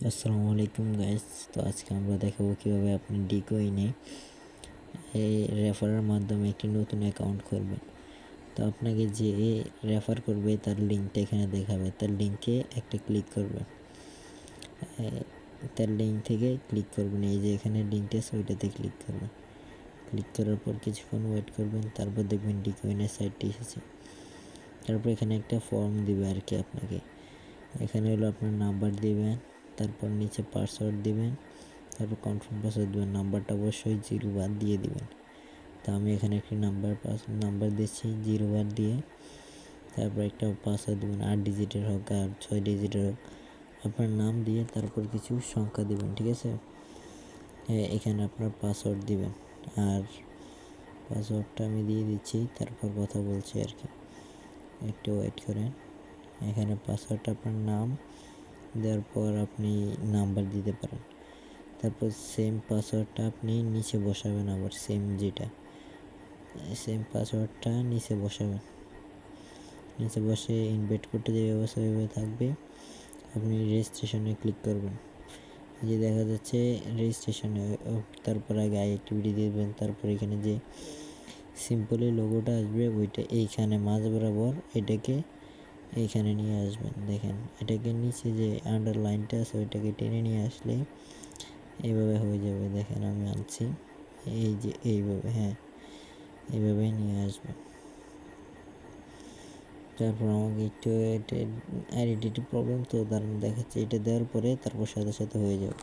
আসসালামু আলাইকুম গাইস। তো আজকে আমরা দেখাবো কিভাবে আপনি ডিকয়েনে এই রেফারের মাধ্যমে একটি নতুন অ্যাকাউন্ট করবেন। তো আপনাকে যে রেফার করবে তার লিঙ্কটা এখানে দেখাবে, তার লিঙ্কে একটা ক্লিক করবেন। তার লিঙ্ক থেকে ক্লিক করবেন, এই যে এখানে লিঙ্কটা আছে ওইটাতে ক্লিক করবেন। ক্লিক করার পর কিছুক্ষণ ওয়েট করবেন, তারপর দেখবেন ডিকয়েনের সাইটটি এসেছে। তারপর এখানে একটা ফর্ম দিবে আর কি আপনাকে। এখানে হলো আপনার নাম্বার দিবেন, তারপর নিচে পাসওয়ার্ড দিবেন, তারপর কনফার্ম পাসওয়ার্ড দিবেন। নাম্বারটা অবশ্যই 0 বার দিয়ে দিবেন। তো আমি এখানে একটি নাম্বার দিচ্ছি 0 বার দিয়ে। তারপর একটা পাসওয়ার্ড দিবেন, 8 ডিজিটের হোক আর 6 ডিজিটের হোক। আপনার নাম দিয়ে তারপর কিছু সংখ্যা দিবেন, ঠিক আছে। এখানে আপনার পাসওয়ার্ড দিবেন, আর পাসওয়ার্ডটা আমি দিয়ে দিচ্ছি, তারপর কথা বলছি আর কি। একটু ওয়েট করেন। এখানে পাসওয়ার্ডটা আপনার নাম দেওয়ার পর আপনি নাম্বার দিতে পারেন। তারপর সেম পাসওয়ার্ডটা আপনি নিচে বসাবেন, আবার সেম পাসওয়ার্ডটা নিচে বসাবেন। নিচে বসে ইনভাইট করতে যে ব্যবস্থা ওইভাবে থাকবে। আপনি রেজিস্ট্রেশনে ক্লিক করবেন, এই যে দেখা যাচ্ছে রেজিস্ট্রেশনে। তারপর আগে অ্যাক্টিভিটি দিবেন, তারপর এখানে যে সিম্পলি লোগোটা আসবে ওইটা এইখানে মাঝ বরাবর এটাকে এইখানে নিয়ে আসবেন। দেখেন এটাকে নিচে যে আন্ডারলাইনটা আছে ওইটাকে টেনে নিয়ে আসলে এইভাবে হয়ে যাবে। দেখেন আমি আনছি, এই যে এইভাবে, হ্যাঁ এইভাবে নিয়ে আসবেন। তারপর আমাকে একটু এটা আইডেন্টিটি প্রবলেম, তো দাঁড়ান দেখাচ্ছে। এটা দেওয়ার পরে তারপর সাথে সাথে হয়ে যাবে।